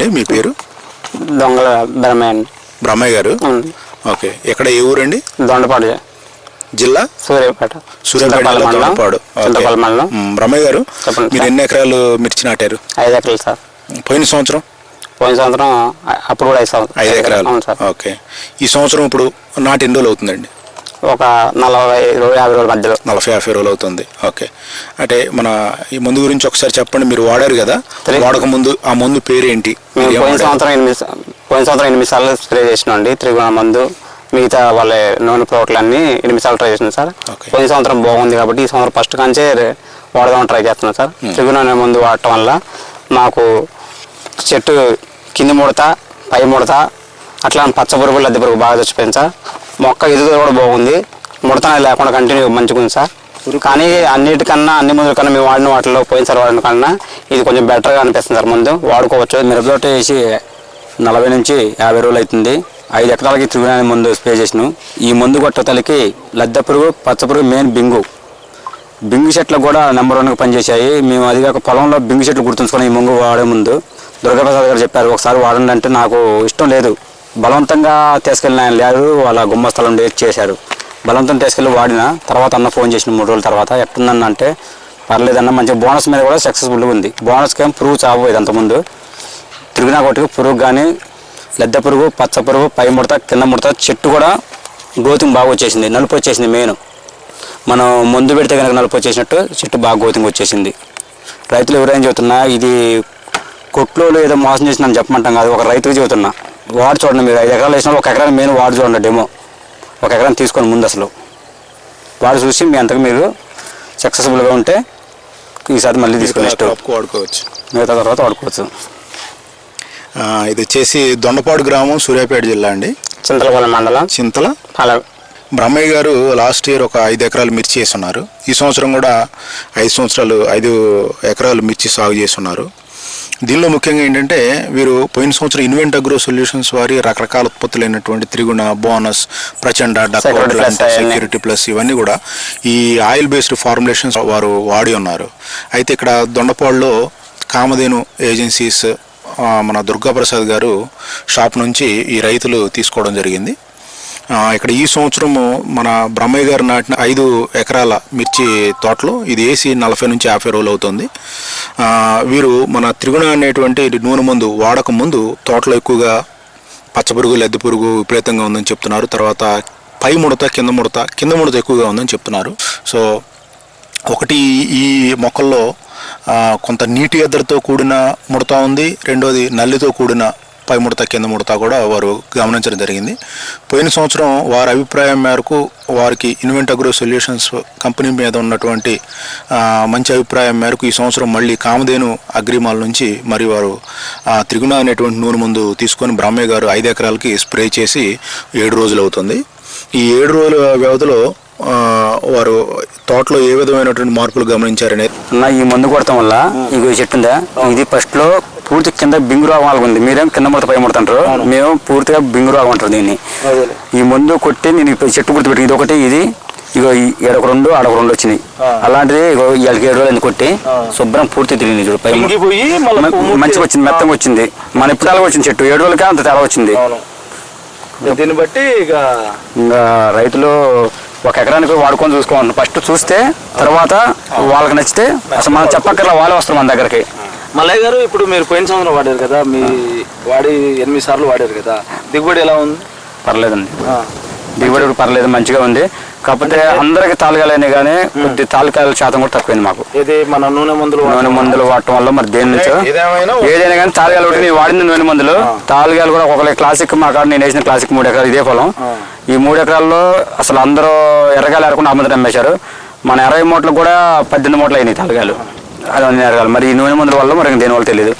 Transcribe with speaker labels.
Speaker 1: మీ పేరు?
Speaker 2: దొంగల బ్రహ్మయ్య.
Speaker 1: బ్రహ్మయ్య గారు. ఓకే. ఎక్కడ ఏ ఊరండి?
Speaker 2: దొండపాడు
Speaker 1: జిల్లా
Speaker 2: సూర్యాపేట.
Speaker 1: దొండపాడు. బ్రహ్మయ్య గారు, మీరు ఎన్ని ఎకరాలు మిర్చి నాటారు?
Speaker 2: 5 ఎకరాలు సార్.
Speaker 1: పోయిన సంవత్సరం
Speaker 2: అప్పుడు కూడా
Speaker 1: 5 ఎకరాలు. ఓకే. ఈ సంవత్సరం ఇప్పుడు నాటి ఎన్ని రోజులు అవుతుందండి?
Speaker 2: ఒక 40-50 రోజుల మధ్యలో.
Speaker 1: 40-50 రోజులు అవుతుంది. ఓకే. అంటే మన ఈ మందు గురించి ఒకసారి చెప్పండి. మీరు వాడారు కదా, వాడక ముందు ఆ మందు పేరేంటి?
Speaker 2: పోయిన సంవత్సరం 8 సార్లు స్ప్రే చేసినాం అండి. త్రిగుణ మందు, మిగతా వాళ్ళ నూనె ప్రోడక్ట్లు అన్నీ 8 సార్లు ట్రై చేసినాం సార్. పోయిన సంవత్సరం బాగుంది కాబట్టి ఈ సంవత్సరం ఫస్ట్ కాంచే వాడదామని ట్రై చేస్తున్నాం సార్. త్రిగుణ మందు వాడటం వల్ల మాకు చెట్టు కింది ముడత, పై ముడత, అట్లా పచ్చ పురుగు, లద్దె పురుగు బాగా చచ్చిపోయింది సార్. మొక్క ఎదుగుదల కూడా బాగుంది, ముడత లేకుండా కంటిన్యూ మంచిగా ఉంది సార్. కానీ అన్నిటికన్నా, అన్ని మందుల కన్నా మేము వాడిన వాటిలో పోయినసారి వాడిన కన్నా ఇది కొంచెం బెటర్గా అనిపిస్తుంది సార్. ముందు వాడుకోవచ్చు.
Speaker 3: మిరపతోట వేసి 40 నుంచి 50 రోజులు అవుతుంది. 5 ఎకరాలకి త్రిగుణ మందు స్ప్రే చేసినాం. ఈ మందు కొట్టతలకి లద్దె పురుగు, పచ్చ పురుగు, మెయిన్ బింగు చెట్లు కూడా నెంబర్ 1గా పనిచేశాయి. మేము అది కాక పొలంలో బింగు చెట్లు గుర్తుంచుకొని ఈ మందు వాడే ముందు దుర్గాప్రసాద్ గారు చెప్పారు ఒకసారి వాడండి అంటే నాకు ఇష్టం లేదు. బలవంతంగా తీసుకెళ్ళిన ఆయన లేదు, వాళ్ళ గుమ్మస్థలం డేట్ చేశారు. బలవంతం తీసుకెళ్ళి వాడిన తర్వాత అన్న ఫోన్ చేసిన 3 రోజుల తర్వాత ఎట్టుందన్న అంటే పర్లేదన్న, మంచిగా బోనస్ మీద కూడా సక్సెస్ఫుల్గా ఉంది. బోనస్కి ఏం పురుగు చావపోయేది అంతకుముందు. త్రిగుణ కొట్టుకు పురుగు కానీ, లద్దె పురుగు, పచ్చ పురుగు, పై ముడత, కింద ముడత, చెట్టు కూడా గ్రోతింగ్ బాగా వచ్చేసింది, నలుపు వచ్చేసింది. మెయిన్ మనం మందు పెడితే కనుక నలుపు వచ్చేసినట్టు చెట్టు బాగా గ్రోతింగ్ వచ్చేసింది. రైతులు ఎవరైనా చెబుతున్నా ఇది కొట్లో ఏదో మోసం చేసిందని చెప్పమంటాం కాదు, ఒక రైతుకు చెబుతున్నా. వాడు చూడండి, మీరు 5 ఎకరాలు వేసినా 1 ఎకరాన్ని మెయిన్ వాడు చూడండి. డెమో 1 ఎకరాన్ని తీసుకొని ముందు అసలు వాడు చూసి మీ అంతకు మీరు సక్సెస్ఫుల్గా ఉంటే ఈసారి మళ్ళీ తీసుకుని
Speaker 1: వాడుకోవచ్చు,
Speaker 3: మిగతా తర్వాత వాడుకోవచ్చు.
Speaker 1: ఇది వచ్చేసి దొండపాడు గ్రామం, సూర్యాపేట జిల్లా అండి,
Speaker 2: చింతలపాలెం మండలం,
Speaker 1: చింతల. బ్రహ్మయ్య గారు లాస్ట్ ఇయర్ ఒక 5 ఎకరాలు మిర్చి వేస్తున్నారు. ఈ సంవత్సరం కూడా 5 ఎకరాలు మిర్చి సాగు చేస్తున్నారు. దీనిలో ముఖ్యంగా ఏంటంటే వీరు పోయిన సంవత్సరం ఇన్వెంట్ అగ్రో సొల్యూషన్స్ వారి రకరకాల ఉత్పత్తులైనటువంటి త్రిగుణ, బోనస్, ప్రచండ, సెక్యూరిటీ ప్లస్ ఇవన్నీ కూడా ఈ ఆయిల్ బేస్డ్ ఫార్ములేషన్స్ వారు వాడి ఉన్నారు. అయితే ఇక్కడ దొండపాడులో కామధేను ఏజెన్సీస్ మన దుర్గాప్రసాద్ గారు షాప్ నుంచి ఈ రైతులు తీసుకోవడం జరిగింది. ఇక్కడ ఈ సంవత్సరము మన బ్రహ్మయ్య గారు నాటిన 5 ఎకరాల మిర్చి తోటలో ఇది వేసి 40 నుంచి 50 రోజులు అవుతుంది. వీరు మన త్రిగుణ అనేటువంటి నూనె మందు వాడక ముందు తోటలో ఎక్కువగా పచ్చపురుగు, లద్దె పురుగు విపరీతంగా ఉందని చెప్తున్నారు. తర్వాత పై ముడత, కింద ముడత ఎక్కువగా ఉందని చెప్తున్నారు. సో ఒకటి ఈ మొక్కల్లో కొంత నీటి ఎద్దరితో కూడిన ముడత ఉంది, రెండోది నల్లితో కూడిన పై ముడత, కింద ముడత కూడా వారు గమనించడం జరిగింది. పోయిన సంవత్సరం వారి అభిప్రాయం మేరకు వారికి ఇన్వెంట్ అగ్రో సొల్యూషన్స్ కంపెనీ మీద ఉన్నటువంటి మంచి అభిప్రాయం మేరకు ఈ సంవత్సరం మళ్ళీ కామధేను అగ్రిమాల్ నుంచి మరి వారు త్రిగుణ అనేటువంటి నూనె ముందు తీసుకొని బ్రహ్మయ్య గారు 5 ఎకరాలకి స్ప్రే చేసి 7 రోజులు అవుతుంది. ఈ 7 రోజుల వ్యవధిలో వారు తోటలో ఏ విధమైనటువంటి మార్పులు గమనించారనేది.
Speaker 3: ఈ మందు కొడటం వల్ల ఈ చెట్టు ఉందా, ఇది ఫస్ట్ లో పూర్తి కింద బింగు రోగం ఉంది. మీరేం కింద ముడత, పై ముడతారు, మేము పూర్తిగా బింగు రోగం అంటారు దీన్ని. ఈ మందు కొట్టి నేను చెట్టు గుర్తుపెట్టి ఇది ఒకటి, ఇది ఇగో ఏడొక 2 ఆడొక 2 వచ్చినాయి. అలాంటిది ఇగో 7 రోజులు ఎందుకు కొట్టి శుభ్రం పూర్తి తిరిగింది. చూడు పై మంచిగా వచ్చింది, మెత్తంగా వచ్చింది. మన ఇప్పుడు తేడా వచ్చింది, చెట్టు 7 రోజులకే అంత తేడా వచ్చింది.
Speaker 4: దీన్ని బట్టి ఇక
Speaker 3: రైతులు 1 ఎకరానికి వాడుకొని చూసుకోవాలి. ఫస్ట్ చూస్తే తర్వాత వాళ్ళకి నచ్చితే అసలు మనం చెప్పక్కర్లా, వాళ్ళే వస్తారు మన దగ్గరికి.
Speaker 4: మల్లయ్య గారు, ఇప్పుడు మీరు పోయిన సంవత్సరం వాడారు కదా, మీ వాడి 8 సార్లు వాడారు కదా, దిగుబడి ఎలా ఉంది?
Speaker 3: పర్లేదండి, దిగుబడి పర్లేదు, మంచిగా ఉంది. కాకపోతే అందరికి తాళగాలైనా కానీ కొద్ది తాళకాయల శాతం కూడా తక్కువైంది మాకు.
Speaker 4: ఇది మన నూనె మందులు
Speaker 3: వాడటం వల్ల మరి దేని నుంచో ఏదైనా కానీ తాళగాయలు ఒకటి నేను వాడింది నూనె మందులు. తాళగాయలు కూడా ఒక క్లాసిక్ మా కాడ నేను వేసిన క్లాసిక్ 3 ఎకరాలు ఇదే పొలం. ఈ 3 ఎకరాల్లో అసలు అందరూ ఎర్రగాయలు ఎరకుండా అమ్మదం అమ్మేశారు. మన 20 మూటలకు కూడా 18 మూటలు అయినాయి తాళగాయలు, అది ఎరగాలి. మరి ఈ నూనె మందుల వల్ల మరి దేని వల్ల తెలియదు.